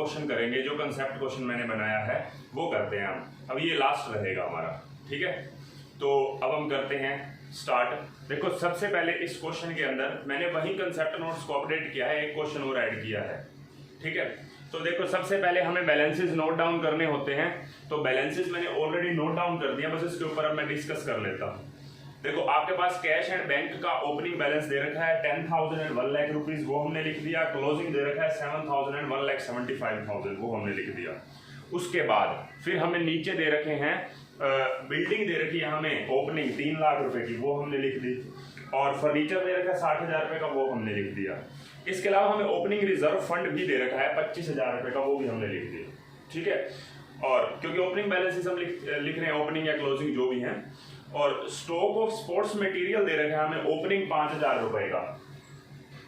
Question करेंगे, जो concept question मैंने बनाया है वो करते हैं हम। अब ये लास्ट रहेगा हमारा, ठीक है। तो अब हम करते हैं स्टार्ट। देखो सबसे पहले इस क्वेश्चन के अंदर मैंने वही कंसेप्ट नोट्स को अपडेट किया है, एक क्वेश्चन और ऐड किया है, ठीक है। तो देखो सबसे पहले हमें बैलेंसेस नोट डाउन करने होते हैं, तो बैलेंसेस मैंने ऑलरेडी नोट डाउन कर दिया, बस इसके ऊपर अब मैं डिस्कस कर लेता हूँ। देखो आपके पास कैश एंड बैंक का ओपनिंग बैलेंस दे रखा है 10,000 एंड 1 लाख रुपीज, वो हमने लिख दिया। क्लोजिंग दे रखा है 7,000 एंड 1,75,000, वो हमने लिख दिया। उसके बाद फिर हमें नीचे दे रखे हैं बिल्डिंग दे रखी है हमें ओपनिंग 3 लाख रुपए की, वो हमने लिख दी। और फर्नीचर दे रखा है 60,000 रुपए का, वो हमने लिख दिया। इसके अलावा हमें ओपनिंग रिजर्व फंड भी दे रखा है 25,000 रुपए का, वो भी हमने लिख दिया, ठीक है। और क्योंकि ओपनिंग बैलेंसेस हम लिख रहे हैं ओपनिंग या क्लोजिंग जो भी है। और स्टॉक ऑफ स्पोर्ट्स मटेरियल दे रखा है हमें ओपनिंग 5,000 रुपए का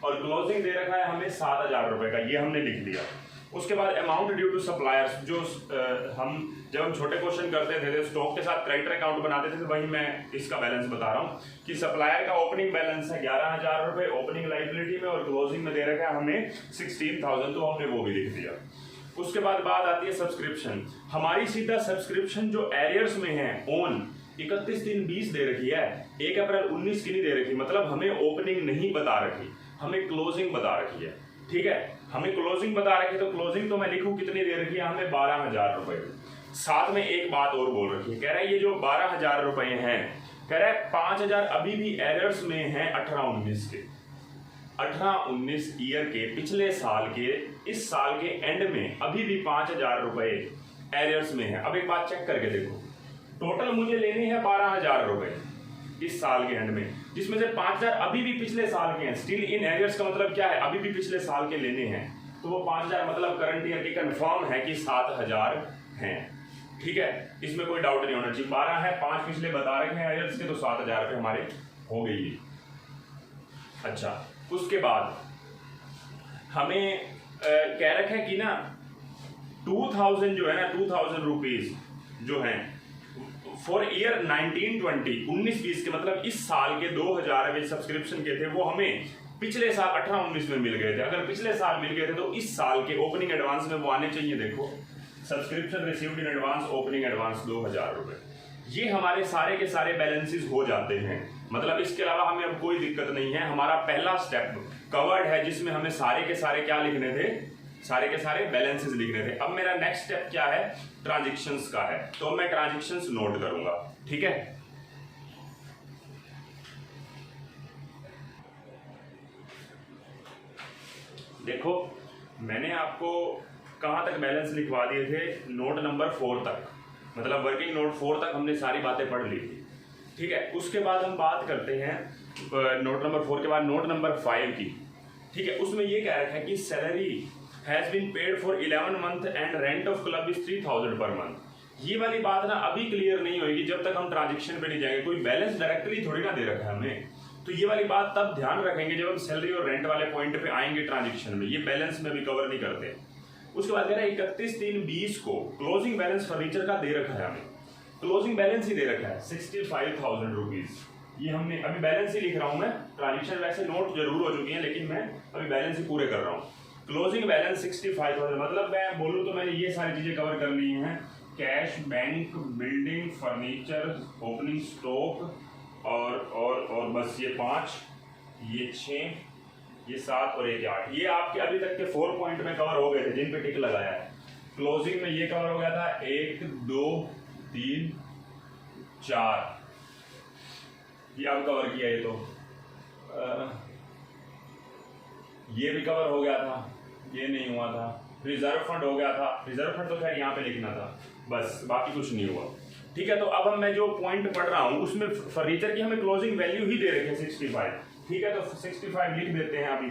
और क्लोजिंग दे रखा है हमें 7,000 रुपए का, ये हमने लिख दिया। उसके बाद अमाउंट ड्यू टू सप्लायर्स, जो जब हम छोटे क्वेश्चन करते थे स्टॉक के साथ क्रेडिटर अकाउंट बनाते थे, तो वही मैं इसका बैलेंस बता रहा हूँ कि सप्लायर का ओपनिंग बैलेंस है 11,000 रुपए ओपनिंग लाइबिलिटी में, और क्लोजिंग में दे रखा है हमें 16,000, तो हमने वो भी लिख दिया। उसके बाद बात आती है सब्सक्रिप्शन। हमारी सीधा सब्सक्रिप्शन जो एरियर्स में है ऑन 31/3/20 दे रखी है, 1 अप्रैल 19 की नहीं दे रखी, मतलब हमें ओपनिंग नहीं बता रखी, हमें क्लोजिंग बता रखी है, ठीक है। हमें क्लोजिंग बता रखी, तो क्लोजिंग तो मैं लिखूं कितनी दे रखी है हमें 12,000 रुपए। साथ में एक बात और बोल रखी है, कह रहा है ये जो 12,000 रुपए हैं, कह रहा है 5,000 अभी भी एरर्स में है 18-19 के, 18-19 ईयर के पिछले साल के, इस साल के एंड में अभी भी 5,000 रुपए एरर्स में है। अब एक बात चेक करके देखो, टोटल मुझे लेने हैं 12,000 रुपए इस साल के एंड में, जिसमें से 5,000 अभी भी पिछले साल के हैं। स्टिल इन एरियर्स का मतलब क्या है, अभी भी पिछले साल के लेने हैं, तो वो 5,000 मतलब करंट ईयर की कंफर्म है कि 7,000 हैं, ठीक है। इसमें कोई डाउट नहीं होना चाहिए। 12 है, 5 पिछले बता रखे हैं एरियर्स के, तो 7,000 रुपये हमारे हो गई। अच्छा, उसके बाद हमें कह रखे हैं कि ना 2,000 जो है ना 2,000 रुपीज जो है फॉर ईयर 19-20 के, मतलब इस साल के 2,000 सब्सक्रिप्शन के थे, वो हमें पिछले साल 18-19 में मिल गए थे। अगर पिछले साल मिल गए थे तो इस साल के ओपनिंग एडवांस में वो आने चाहिए। देखो subscription received in advance, opening advance 2,000 रुपए, ये हमारे सारे के सारे बैलेंसेस हो जाते हैं। मतलब इसके अलावा हमें अब कोई दिक्कत नहीं है, हमारा पहला स्टेप कवर्ड है, जिसमें हमें सारे के सारे क्या लिखने थे, सारे के सारे बैलेंसेस लिखने थे। अब मेरा नेक्स्ट स्टेप क्या है, ट्रांजैक्शंस का है, तो मैं ट्रांजैक्शंस नोट करूंगा, ठीक है। देखो मैंने आपको कहां तक बैलेंस लिखवा दिए थे, नोट नंबर 4 तक, मतलब वर्किंग नोट 4 तक हमने सारी बातें पढ़ ली थी, ठीक है। उसके बाद हम बात करते हैं नोट नंबर 4 के बाद नोट नंबर 5 की, ठीक है। उसमें ये कह रखा है कि salary has been paid for 11 month and rent of club is 3,000 per month. ये वाली बात ना अभी क्लियर नहीं होगी जब तक हम ट्रांजैक्शन पे नहीं जाएंगे, कोई बैलेंस डायरेक्टली थोड़ी ना दे रखा है हमें, तो ये वाली बात तब ध्यान रखेंगे जब हम सैलरी और रेंट वाले पॉइंट पे आएंगे ट्रांजैक्शन में, ये बैलेंस में भी कवर नहीं करते। उसके बाद कह रहा है 31/3/20 को क्लोजिंग बैलेंस फर्नीचर का दे रखा है हमें, क्लोजिंग बैलेंस ही दे रखा है 65,000 रुपीज। ये हमने अभी बैलेंस ही लिख रहा हूं मैं, ट्रांजैक्शन वैसे नोट जरूर हो चुकी है लेकिन मैं अभी बैलेंस ही पूरे कर रहा हूँ। क्लोजिंग बैलेंस 65,000, मतलब मैं बोलूँ तो मैंने ये सारी चीजें कवर कर ली हैं, cash, bank, building, furniture, opening stock और बस ये 5, ये 6, ये 7 और ये 8, ये आपके अभी तक के 4 पॉइंट में कवर हो गए थे जिन पे टिक लगाया है। क्लोजिंग में ये कवर हो गया था 1, 2, 3, 4, ये अब कवर किया, ये तो ये भी कवर हो गया था, ये नहीं हुआ था। रिजर्व फंड हो गया था, रिजर्व फंड तो खैर यहाँ पे लिखना था, बस बाकी कुछ नहीं हुआ, ठीक है। तो अब मैं जो पॉइंट पढ़ रहा हूँ उसमें फर्नीचर की हमें क्लोजिंग वैल्यू ही दे रखे हैं 65, ठीक है। तो 65 लिख देते हैं अभी,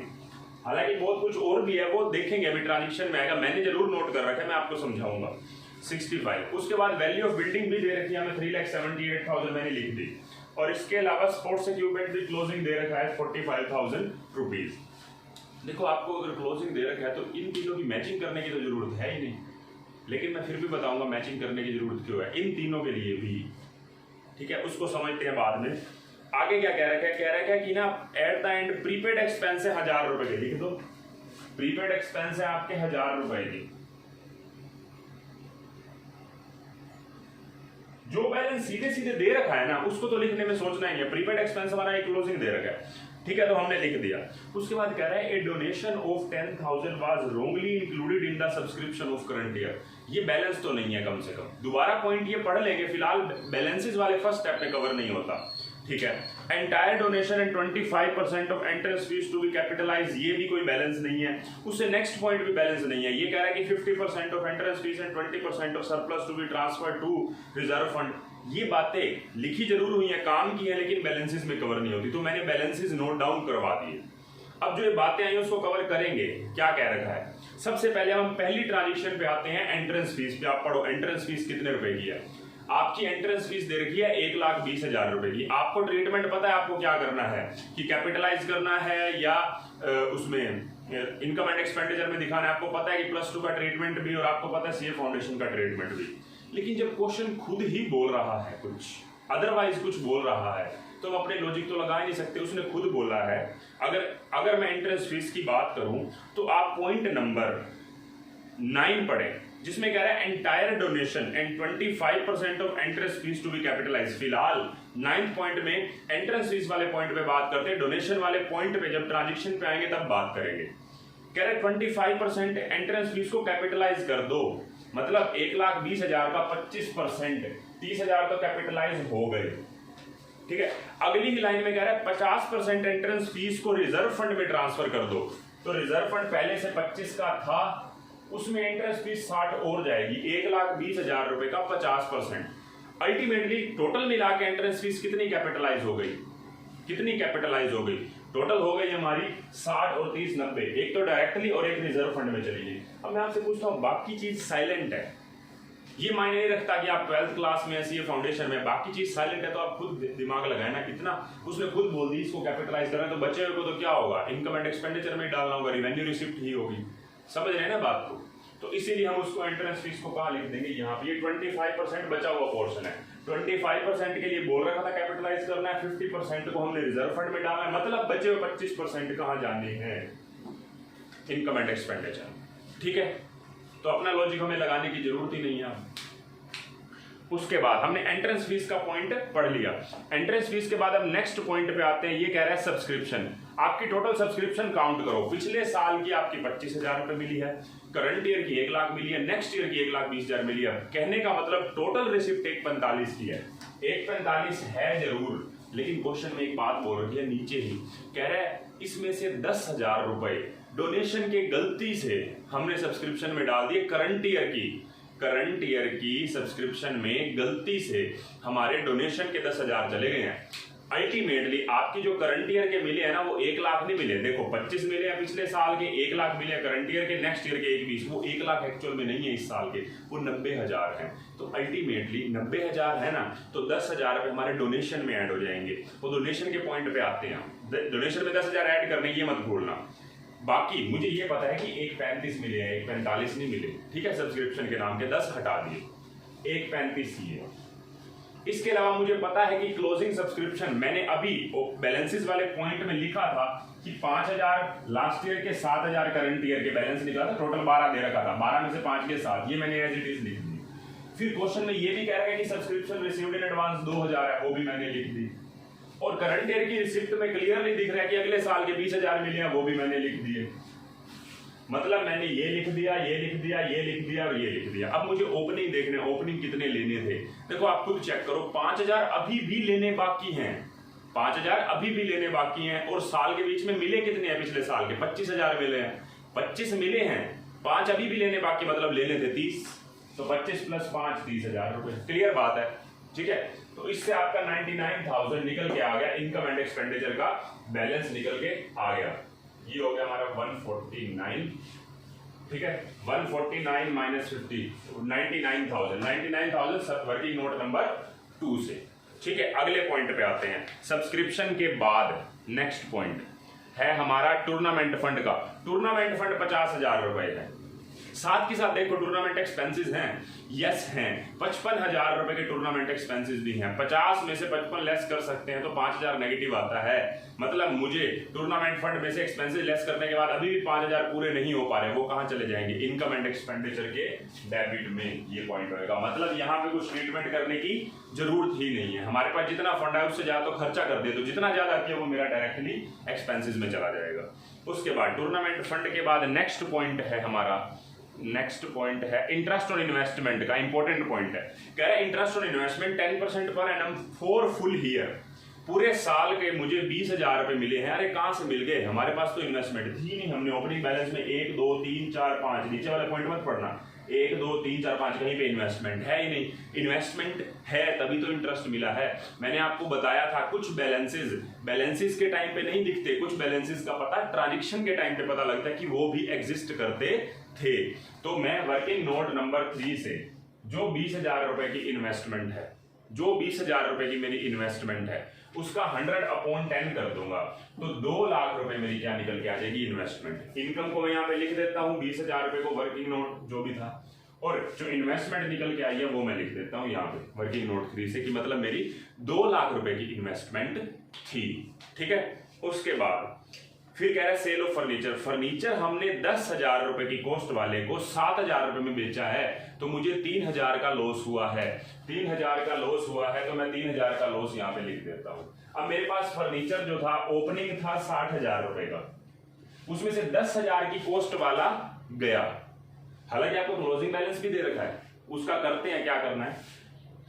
हालांकि बहुत कुछ और भी है वो देखेंगे अभी ट्रांजैक्शन में आएगा, मैंने जरूर नोट कर रखा है, मैं आपको समझाऊंगा। 65, उसके बाद वैल्यू ऑफ बिल्डिंग भी दे रखी है हमें 3,78,000 मैंने लिख दी, और इसके अलावा स्पोर्ट्स इक्विपमेंट भी क्लोजिंग दे रखा है 45,000 रुपीज। देखो आपको अगर क्लोजिंग दे रखा है तो इन तीनों की मैचिंग करने की तो जरूरत है ही नहीं, लेकिन मैं फिर भी बताऊंगा मैचिंग करने की जरूरत क्यों है इन तीनों के लिए भी, ठीक है। उसको समझते हैं बाद में। आगे क्या कह रखा है कि ना at the end prepaid expense है 1,000 रुपए के, लिख दो। प्रीपेड एक्सपेंस है आपके 1,000 रुपए की, जो बैलेंस सीधे सीधे दे रखा है ना उसको तो लिखने में सोचना ही है। प्रीपेड एक्सपेंस हमारा एक क्लोजिंग दे रखा है, ठीक है, तो हमने लिख दिया। उसके बाद कह रहा है a donation of 10,000 was wrongly included in the subscription of current year. ये बैलेंस तो नहीं है कम से कम, दोबारा पॉइंट ये पढ़ लेंगे, फिलहाल बैलेंसेस वाले फर्स्ट स्टेप में कवर नहीं होता, ठीक है। Entire donation and 25% of entrance fees to be capitalize, ये भी कोई बैलेंस नहीं है। उससे नेक्स्ट पॉइंट भी बैलेंस नहीं है। ये कह रहा है कि 50% of entrance fees and 20% of surplus to be transfer to reserve fund. ये बातें लिखी जरूर हुई हैं, काम की है, लेकिन बैलेंसेस में कवर नहीं होती, तो मैंने बैलेंसेस नोट डाउन करवा दिए। अब जो ये बातें आई उसको कवर करेंगे। क्या कह रखा है, सबसे पहले हम पहली ट्रांजिशन पे आते हैं, एंट्रेंस फीस पे। आप पढ़ो एंट्रेंस फीस कितने रुपए की है। आपकी एंट्रेंस फीस दे रखी है 1,20,000 रुपए की। आपको ट्रीटमेंट पता है आपको क्या करना है, कि कैपिटलाइज करना है या उसमें इनकम एंड एक्सपेंडिचर में दिखाना है। आपको पता है कि +2 का ट्रीटमेंट भी और आपको पता है सीए फाउंडेशन का ट्रीटमेंट भी। लेकिन जब क्वेश्चन खुद ही बोल रहा है कुछ अदरवाइज कुछ बोल रहा है तो हम अपने लॉजिक तो लगा ही नहीं सकते। उसने खुद बोला है। अगर मैं एंट्रेंस फीस की बात करूं तो आप पॉइंट नंबर 9 पढ़ें, जिसमें कह रहा है entire donation and 25% of entrance fees to be capitalize. फिलहाल 9th पॉइंट में एंट्रेंस फीस वाले पॉइंट पे बात करते हैं, डोनेशन वाले पॉइंट पे जब ट्रांजेक्शन पे आएंगे तब बात करेंगे। कह रहे 25% एंट्रेंस फीस को कैपिटलाइज कर दो, मतलब 1,20,000 का 25% 30,000 तो कैपिटलाइज हो गए, ठीक है। अगली ही लाइन में कह रहा है 50% एंट्रेंस फीस को रिजर्व फंड में ट्रांसफर कर दो। तो रिजर्व फंड पहले से 25 का था, उसमें एंट्रेंस फीस 60 और जाएगी, 1,20,000 रुपए का 50%। अल्टीमेटली टोटल मिला के एंट्रेंस फीस कितनी कैपिटलाइज हो गई, कितनी कैपिटलाइज हो गई, टोटल हो गई हमारी 60 और 30 90। एक तो डायरेक्टली और एक रिजर्व फंड में चली गई। अब मैं आपसे पूछता हूँ, बाकी चीज साइलेंट है, ये मायने नहीं रखता कि आप 12th क्लास में सीए फाउंडेशन में, बाकी चीज साइलेंट है तो आप खुद दिमाग लगाए ना कितना। उसने खुद बोल दी इसको कैपिटलाइज करना, तो बचे हुए को तो क्या होगा, इनकम एंड एक्सपेंडिचर में डालना होगा, रेवेन्यू रिसिप्ट ही होगी। समझ रहे हैं ना बात को। तो इसीलिए हम उसको एंट्रेंस फीस को कहाँ लिख देंगे, यहाँ पे। ये 25% बचा हुआ पोर्शन है, 25% के लिए बोल रखा था कैपिटलाइज करना है, 50% को हमने रिजर्व फंड में डालना है, मतलब बचे हुए 25% कहाँ जाने हैं, इनकम एंड एक्सपेंडिचर, ठीक है। तो अपना लॉजिक हमें लगाने की जरूरत ही नहीं है। उसके बाद हमने एंट्रेंस फीस का पॉइंट पढ़ लिया। एंट्रेंस फीस के बाद अब नेक्स्ट पॉइंट पे आते हैं। ये कह रहा है सब्सक्रिप्शन। आपकी टोटल सब्सक्रिप्शन काउंट करो। पिछले साल की आपकी 25,000 रुपए मिली है, करंट ईयर की 1,00,000 मिली है, नेक्स्ट ईयर की 1,20,000 मिली है। कहने का मतलब टोटल रिसिप्ट 1,45 की है। 1,45 है जरूर, लेकिन क्वेश्चन में एक बात बोल रही है नीचे ही, कह रहा है इसमें से 10,000 रुपए डोनेशन के गलती से हमने सब्सक्रिप्शन में डाल दिए। करंट ईयर की सब्सक्रिप्शन में गलती से हमारे डोनेशन के 10,000 चले गए हैं। अल्टीमेटली आपकी जो करंट ईयर के मिले हैं ना, वो 1,00,000 नहीं मिले। देखो 25 मिले हैं पिछले साल के, 1,00,000 मिले करंट ईयर के, नेक्स्ट ईयर के 1,20,000। वो 1,00,000 एक्चुअल में नहीं है इस साल के, वो 90,000 है। तो अल्टीमेटली 90,000 है ना, तो 10,000 रुपए हमारे डोनेशन में ऐड हो जाएंगे। वो डोनेशन के पॉइंट पे आते हैं। डोनेशन में 10,000 ऐड करने, ये मत भूलना। बाकी मुझे ये पता है कि 1,35 मिले हैं, 1,45 नहीं मिले, ठीक है। सब्सक्रिप्शन के नाम के 10 हटा दिए, 1,35 ही है। इसके अलावा मुझे पता है कि क्लोजिंग सब्सक्रिप्शन मैंने अभी बैलेंसेस वाले पॉइंट में लिखा था कि 5,000 लास्ट ईयर के, 7,000 करंट ईयर के बैलेंस निकला था, टोटल 12 दे रखा था, 12 में से 5 के 7, ये मैंने एज इट इज लिख दी। फिर क्वेश्चन में ये भी कह रहा है कि सब्सक्रिप्शन रिसीव्ड इन एडवांस 2,000 है, वो भी मैंने लिख दी। और करंट ईयर की रिसिप्ट में क्लियरली दिख रहा है कि अगले साल के 20,000 मिले हैं, वो भी मैंने लिख दिए। मतलब मैंने ये लिख दिया, ये लिख दिया, ये लिख दिया और ये लिख दिया। अब मुझे ओपनिंग देखने, ओपनिंग कितने लेने थे। देखो आप खुद चेक करो, 5,000 अभी भी लेने बाकी हैं, 5,000 अभी भी लेने बाकी हैं। और साल के बीच में मिले कितने हैं, पिछले साल के 25,000 मिले हैं, 25 मिले हैं, 5 अभी भी लेने बाकी, मतलब लेने थे 30, तो 25 + 5 30,000 रुपए। क्लियर बात है, ठीक है। तो इससे आपका 99,000 निकल के आ गया, इनकम एंड एक्सपेंडिचर का बैलेंस निकल के आ गया। ये हो गया हमारा 149, ठीक है। 149 - 50 99,000 वर्किंग नोट नंबर 2 से, ठीक है। अगले पॉइंट पे आते हैं। सब्सक्रिप्शन के बाद नेक्स्ट पॉइंट है हमारा टूर्नामेंट फंड का। टूर्नामेंट फंड 50,000 रुपए है, साथ के साथ देखो टूर्नामेंट एक्सपेंसेस हैं, यस हैं, 55,000 रुपए के टूर्नामेंट एक्सपेंसेस भी हैं। 50 में से 55 लेस कर सकते हैं तो 5,000 नेगेटिव आता है। मतलब मुझे टूर्नामेंट फंड में से एक्सपेंसेस लेस करने के बाद अभी भी 5,000 पूरे नहीं हो पा रहे, वो कहां चले जाएंगे, इनकम एंड एक्सपेंडिचर के डेबिट में। ये पॉइंट होगा, मतलब यहाँ पे कुछ ट्रीटमेंट करने की जरूरत ही नहीं है। हमारे पास जितना फंड है उससे ज्यादा तो खर्चा कर दे, तो जितना ज्यादा किया वो मेरा डायरेक्टली एक्सपेंसेस में चला जाएगा। उसके बाद टूर्नामेंट फंड के बाद नेक्स्ट पॉइंट है हमारा, नेक्स्ट पॉइंट है इंटरेस्ट ऑन इन्वेस्टमेंट का। इंपॉर्टेंट पॉइंट है, कह रहा है interest on investment 10% per annum for full year. पूरे साल के मुझे 20,000 रुपए मिले हैं। अरे कहां से मिल गए, हमारे पास तो इन्वेस्टमेंट थी नहीं। हमने ओपनिंग बैलेंस में 1 2 3 4 5, नीचे वाले पॉइंट मत पढ़ना, 1 2 3 4 5 कहीं पे इन्वेस्टमेंट है ही नहीं। इन्वेस्टमेंट है तभी तो इंटरेस्ट मिला है। मैंने आपको बताया था कुछ बैलेंसेस के टाइम पे नहीं दिखते, कुछ बैलेंसेस का पता ट्रांजेक्शन के टाइम पे पता लगता है कि वो भी एग्जिस्ट करते थे। तो मैं वर्किंग नोट नंबर 3 से जो 20,000 रुपए की इन्वेस्टमेंट है, जो 20,000 रुपए की मेरी इन्वेस्टमेंट है, उसका 100/10 कर दूंगा तो 2 लाख रुपए मेरी क्या निकल के आ जाएगी, इन्वेस्टमेंट। इनकम को मैं यहाँ पे लिख देता हूँ 20,000 रुपए को, वर्किंग नोट जो भी था, और जो इन्वेस्टमेंट निकल के आई है वो मैं लिख देता हूँ यहाँ पे वर्किंग नोट 3 से, कि मतलब मेरी 2 लाख रुपए की इन्वेस्टमेंट थी। ठीक है, उसके बाद फिर कह रहा है सेल ऑफ फर्नीचर। फर्नीचर हमने 10,000 रुपए की कॉस्ट वाले को 7,000 रुपए में बेचा है, तो मुझे 3,000 का लॉस हुआ है। 3,000 का लॉस हुआ है तो मैं 3,000 का लॉस यहाँ पे लिख देता हूँ। अब मेरे पास फर्नीचर जो था ओपनिंग था 60,000 रुपए का, उसमें से 10,000 की कॉस्ट वाला गया। हालांकि आपको क्लोजिंग बैलेंस भी दे रखा है, उसका करते हैं क्या करना है।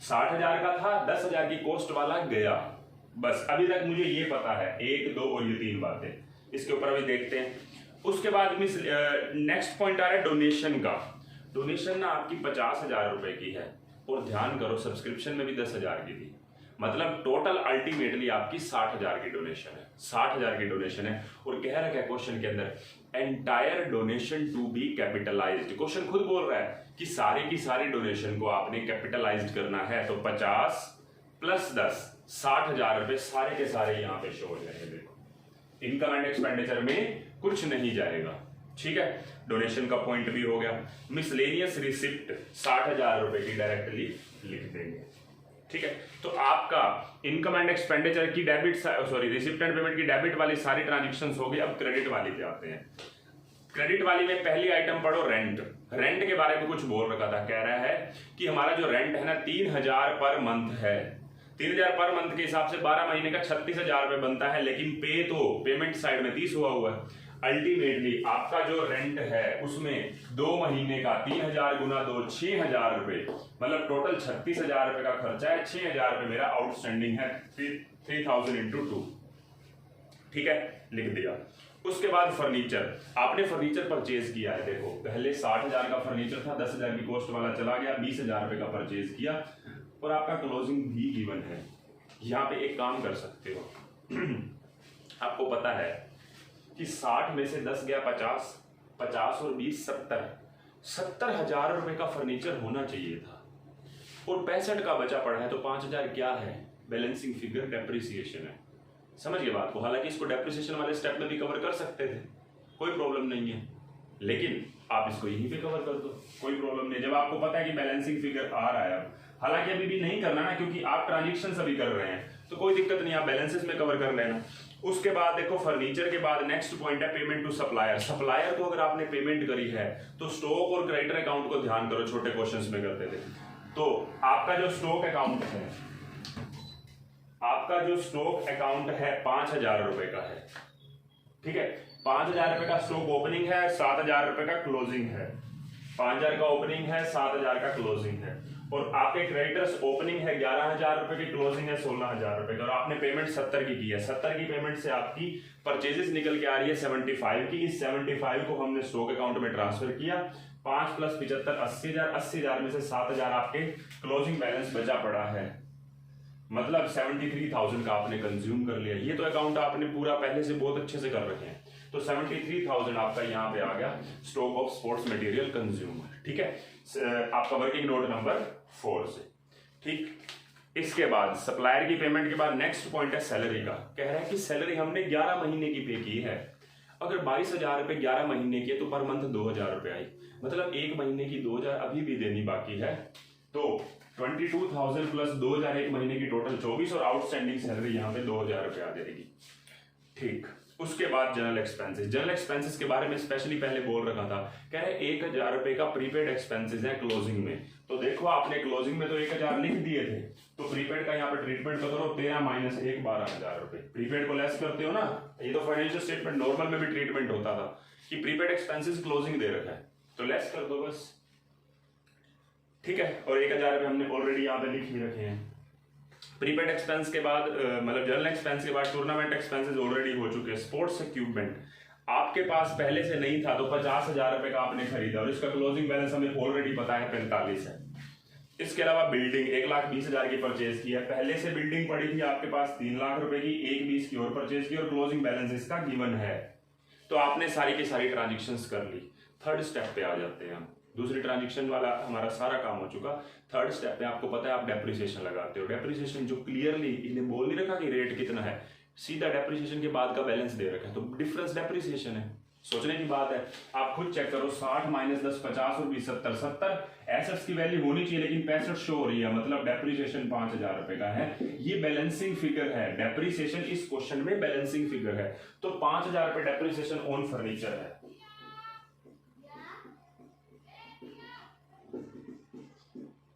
60,000 का था, 10,000 की कॉस्ट वाला गया। बस अभी तक मुझे ये पता है, 1 2 और ये 3 बातें, इसके ऊपर अभी देखते हैं। उसके बाद मिस नेक्स्ट पॉइंट आ रहा है डोनेशन का। डोनेशन ना आपकी 50,000 रुपए की है, और ध्यान करो सब्सक्रिप्शन में भी 10,000 की थी, मतलब टोटल अल्टीमेटली आपकी 60,000 की डोनेशन है। 60,000 की डोनेशन है, और कह रखा है क्वेश्चन के अंदर entire donation to be capitalized. Question खुद बोल रहा है कि सारी की सारी डोनेशन को आपने कैपिटलाइज्ड करना है, तो 50 + 10 60,000 रुपए सारे के सारे यहाँ पे शो हो जाएंगे। देखो इनकम एंड एक्सपेंडिचर में कुछ नहीं जाएगा। ठीक है, डोनेशन का पॉइंट भी हो गया। मिसलेनियस रिसिप्ट 60,000 रुपए की डायरेक्टली लिख देंगे। ठीक है, तो आपका इनकम एंड एक्सपेंडिचर की debit, sorry receipt and payment की डेबिट वाली सारी ट्रांजेक्शंस हो गई। अब क्रेडिट वाली पे आते हैं। क्रेडिट वाली में पहली आइटम पढ़ो रेंट। रेंट के बारे में कुछ बोल रखा था, कह रहा है कि हमारा जो रेंट है ना 3,000 पर मंथ है। 3,000 पर मंथ के हिसाब से 12 महीने का 36,000 रुपए बनता है, लेकिन पेमेंट साइड में 30 हुआ है। अल्टीमेटली आपका जो रेंट है उसमें 2 महीने का 3,000 × 2 6,000 रुपए, मतलब टोटल 36,000 रुपए का खर्चा है। 6,000 रुपए मेरा आउटस्टैंडिंग है, 3,000 × 2। ठीक है, लिख दिया। उसके बाद फर्नीचर, आपने फर्नीचर परचेज किया है। देखो पहले 60,000 का फर्नीचर था, 10,000 की कॉस्ट वाला चला गया, 20,000 रुपए का परचेज किया, और आपका क्लोजिंग भी गिवन है। यहाँ पे एक काम कर सकते हो आपको पता है कि 60 में से 10 गया 50, 50 और 20 70,000 रुपए का फर्नीचर होना चाहिए था, और 65 का बचा पड़ा है, तो 5,000 क्या है, बैलेंसिंग फिगर डेप्रिसिएशन है। समझ गए बात को। हालांकि इसको डेप्रिसिएशन वाले स्टेप में भी कवर कर सकते थे, कोई प्रॉब्लम नहीं है, लेकिन आप इसको यहीं पे कवर कर दो, कोई प्रॉब्लम नहीं। जब आपको पता है कि बैलेंसिंग फिगर आ रहा है, हालांकि अभी भी नहीं करना ना, क्योंकि आप ट्रांजेक्शन अभी कर रहे हैं, तो कोई दिक्कत नहीं, आप बैलेंसेस में कवर कर लेना। उसके बाद देखो फर्नीचर के बाद नेक्स्ट पॉइंट है पेमेंट टू सप्लायर। सप्लायर को अगर आपने पेमेंट करी है तो स्टॉक और क्रेडिटर अकाउंट को ध्यान करो, छोटे क्वेश्चंस में करते थे। तो आपका जो स्टॉक अकाउंट है, आपका जो स्टॉक अकाउंट है 5,000 रुपए का है। ठीक है, 5,000 रुपए का स्टॉक ओपनिंग है, 7,000 रुपए का क्लोजिंग है। 5,000 का ओपनिंग है, 7,000 का क्लोजिंग है, और आपके क्रेडिटर्स ओपनिंग है 11,000 रुपए की, क्लोजिंग है 16,000 रुपए का, और आपने पेमेंट 70 की है। 70 की पेमेंट से आपकी परचेजेस निकल के आ रही है 75 की। इस 75 को हमने स्टॉक अकाउंट में ट्रांसफर किया। 5 + 75 80,000, 80,000 में से 7,000 आपके क्लोजिंग बैलेंस बचा पड़ा है, मतलब 73,000 का आपने कंज्यूम कर लिया। ये तो अकाउंट आपने पूरा पहले से बहुत अच्छे से कर रखे हैं, तो 73,000 आपका यहाँ पे आ गया stock of sports material consume. ठीक है, आपका वर्किंग नोट नंबर 4 से। ठीक, इसके बाद सप्लायर की पेमेंट के बाद नेक्स्ट पॉइंट है सैलरी का। कह रहा है कि सैलरी हमने 11 महीने की पे की है। अगर 22,000 रुपये 11 महीने की है तो पर मंथ 2,000 रुपये आई, मतलब एक महीने की 2,000 अभी भी देनी बाकी है। तो 22,000 प्लस 2,000 एक महीने की टोटल 24 और आउटस्टैंडिंग सैलरी यहाँ पे 2,000 रुपये आ जाएगी। ठीक, उसके बाद जनरल एक्सपेंसेस। जनरल एक्सपेंसेस के बारे में स्पेशली पहले बोल रखा था, कह रहे 1,000 रुपये का प्रीपेड एक्सपेंसेस है क्लोजिंग में। तो देखो आपने क्लोजिंग में तो 1,000 लिख दिए थे, तो प्रीपेड का यहाँ पे ट्रीटमेंट तो करो 13 माइनस 1 12,000 रुपये। प्रीपेड को लेस करते हो ना, ये तो फाइनेंशियल स्टेटमेंट नॉर्मल में भी ट्रीटमेंट होता था कि प्रीपेड एक्सपेंसेस क्लोजिंग दे रखा है तो लेस कर दो बस, ठीक है। और 1,000 रुपये हमने ऑलरेडी यहाँ पे लिख ही रखे हैं। प्रीपेड एक्सपेंस के बाद मतलब जनरल एक्सपेंस के बाद टूर्नामेंट एक्सपेंसेस ऑलरेडी हो चुके हैं। स्पोर्ट्स इक्विपमेंट आपके पास पहले से नहीं था तो 50,000 रुपये का आपने खरीदा और इसका क्लोजिंग बैलेंस हमें ऑलरेडी पता है 45 है। इसके अलावा बिल्डिंग 1,20,000 की परचेज की है, पहले से बिल्डिंग पड़ी थी आपके पास 3 लाख रुपए की, 1,20 की और परचेज की और क्लोजिंग बैलेंस इसका गिवन है। तो आपने सारी की सारी ट्रांजेक्शंस कर ली। थर्ड स्टेप पे आ जाते हैं हम। दूसरी ट्रांजेक्शन वाला हमारा सारा काम हो चुका। थर्ड स्टेप पे आपको पता है आप डेप्रिसिएशन लगाते हो। डेप्रिसिएशन जो क्लियरली इन्हें बोल नहीं रखा कि रेट कितना है, सीधा डेप्रिसिएशन के बाद का बैलेंस दे रखा है, तो डिफरेंस डेप्रिसिएशन है। सोचने की बात है, आप खुद चेक करो 60 माइनस 10 50 और 20 70 70 एसेट्स की वैल्यू होनी चाहिए लेकिन 65 शो हो रही है, मतलब डेप्रिसिएशन 5,000 रुपए का है। ये बैलेंसिंग फिगर है, डेप्रिसिएशन इस क्वेश्चन में बैलेंसिंग फिगर है। तो 5,000 रुपए डेप्रिसिएशन ऑन फर्नीचर है।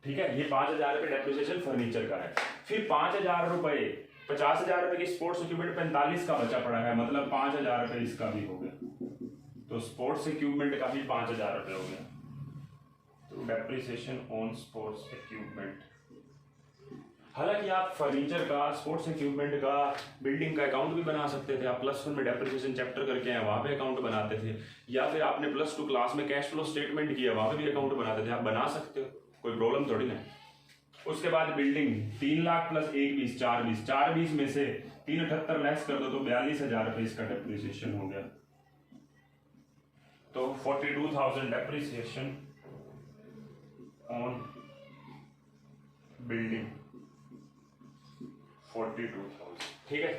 ठीक है, ये 5,000 रुपए डेप्रिसिएशन फर्नीचर का है। फिर 5,000 रुपए 50,000 रुपए की स्पोर्ट्स इक्विपमेंट 45 का बचा पड़ा है, मतलब 5,000 रुपए इसका भी हो गया। तो स्पोर्ट्स इक्विपमेंट का भी 5,000 रुपए हो गया। तो डेप्रिसिएशन ऑन स्पोर्ट्स इक्विपमेंट। हालांकि आप फर्नीचर का, स्पोर्ट्स इक्विपमेंट का, बिल्डिंग का अकाउंट भी बना सकते थे। आप +1 में डेप्रिसिएशन चैप्टर करके हैं वहां पे अकाउंट बनाते थे, या फिर आपने +2 क्लास में कैश फ्लो स्टेटमेंट किया वहां पे भी अकाउंट बनाते थे। आप बना सकते हो, कोई प्रॉब्लम थोड़ी ना। उसके बाद बिल्डिंग 3 लाख प्लस 1,20 4,20 4,20 में से 3,78 लेस कर दो तो 42,000 रुपए इसका डेप्रिसिएशन हो गया। तो 42,000 डेप्रिसिएशन ऑन बिल्डिंग 42,000। ठीक है,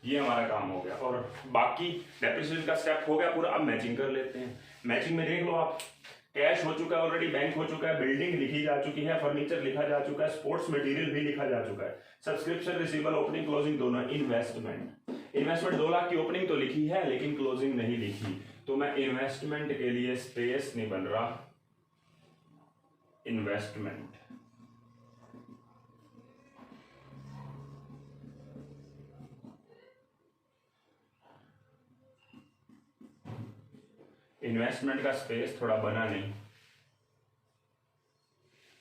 ये हमारा काम हो गया और बाकी डेप्रिसिएशन का स्टेप हो गया पूरा। अब मैचिंग कर लेते हैं। मैचिंग में देख लो आप, कैश हो चुका है ऑलरेडी, बैंक हो चुका है, बिल्डिंग लिखी जा चुकी है, फर्नीचर लिखा जा चुका है, स्पोर्ट्स मटेरियल भी लिखा जा चुका है, सब्सक्रिप्शन रिसीवेबल ओपनिंग क्लोजिंग दोनों। इन्वेस्टमेंट 2 लाख की ओपनिंग तो लिखी है लेकिन क्लोजिंग नहीं लिखी, तो मैं इन्वेस्टमेंट के लिए स्पेस नहीं बन रहा। इन्वेस्टमेंट इन्वेस्टमेंट का स्पेस थोड़ा बना नहीं।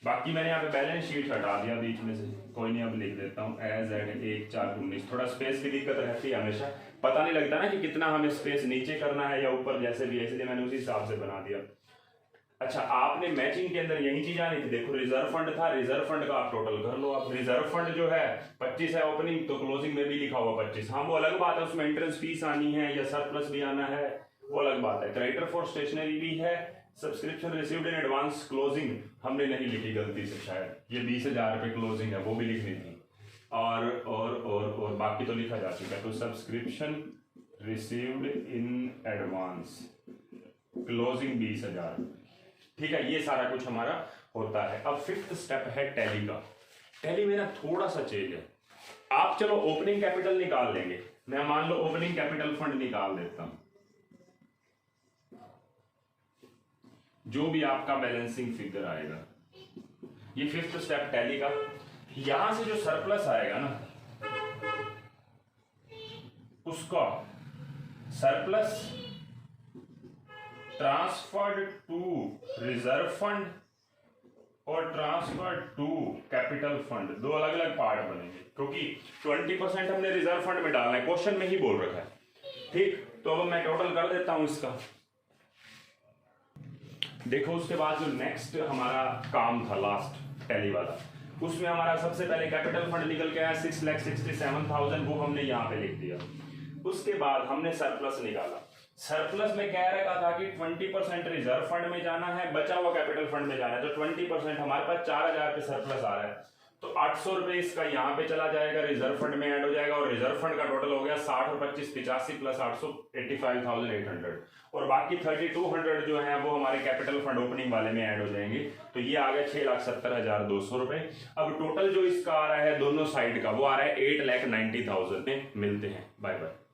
बाकी मैंने यहाँ पे बैलेंस शीट हटा दिया बीच में से, कोई नहीं, अब लिख देता हूँ एज एट 1/4/19। थोड़ा स्पेस की दिक्कत रहती है हमेशा, पता नहीं लगता ना कि कितना हमें स्पेस नीचे करना है या ऊपर, जैसे भी, इसलिए मैंने उसी हिसाब से बना दिया। अच्छा, आपने मैचिंग के अंदर यही चीज आनी थी। देखो रिजर्व फंड था, रिजर्व फंड का आप टोटल कर लो। आप रिजर्व फंड जो है 25 है ओपनिंग, तो क्लोजिंग में भी लिखा हुआ 25। हाँ, वो अलग बात है, उसमें एंट्रेंस फीस आनी है या सरप्लस भी आना है, वो अलग बात है। क्रेडिटर फॉर स्टेशनरी भी है, subscription received in advance closing हमने नहीं लिखी गलती से, शायद ये 20,000 रुपए क्लोजिंग है वो भी लिखनी थी, और बाकी तो लिखा जा चुका है। तो subscription received in advance closing 20,000। ठीक है, ये सारा कुछ हमारा होता है। अब 5th स्टेप है टैली का। टैली में ना थोड़ा सा चेंज है। आप चलो ओपनिंग कैपिटल निकाल लेंगे, मैं मान लो ओपनिंग कैपिटल फंड निकाल देता हूं, जो भी आपका बैलेंसिंग फिगर आएगा, ये 5th स्टेप टैली का। यहां से जो सरप्लस आएगा ना, उसका surplus transferred to reserve fund और ट्रांसफर टू कैपिटल फंड, दो अलग अलग पार्ट बनेंगे, क्योंकि 20% हमने रिजर्व फंड में डालना है, क्वेश्चन में ही बोल रखा है। ठीक, तो अब मैं टोटल कर देता हूं इसका। देखो उसके बाद जो नेक्स्ट हमारा काम था लास्ट टैली वाला, उसमें हमारा सबसे पहले कैपिटल फंड निकल के आया 6,67,000, वो हमने यहाँ पे लिख दिया। उसके बाद हमने सरप्लस निकाला। सरप्लस में कह रखा था कि 20% रिजर्व फंड में जाना है, बचा हुआ कैपिटल फंड में जाना है, तो 20% हमारे पास 4,000 पे सरप्लस आ रहा है। तो 800 रुपए इसका यहाँ पे चला जाएगा, रिजर्व फंड में ऐड हो जाएगा, और रिजर्व फंड का टोटल हो गया 60 और 25 85 प्लस 800 85,800, और बाकी 3200 जो है वो हमारे कैपिटल फंड ओपनिंग वाले में ऐड हो जाएंगे। तो ये आ गया 6,70,200 रुपए। अब टोटल जो इसका आ रहा है दोनों साइड का वो आ रहा है 8,90,000 में। मिलते हैं, बाय बाय।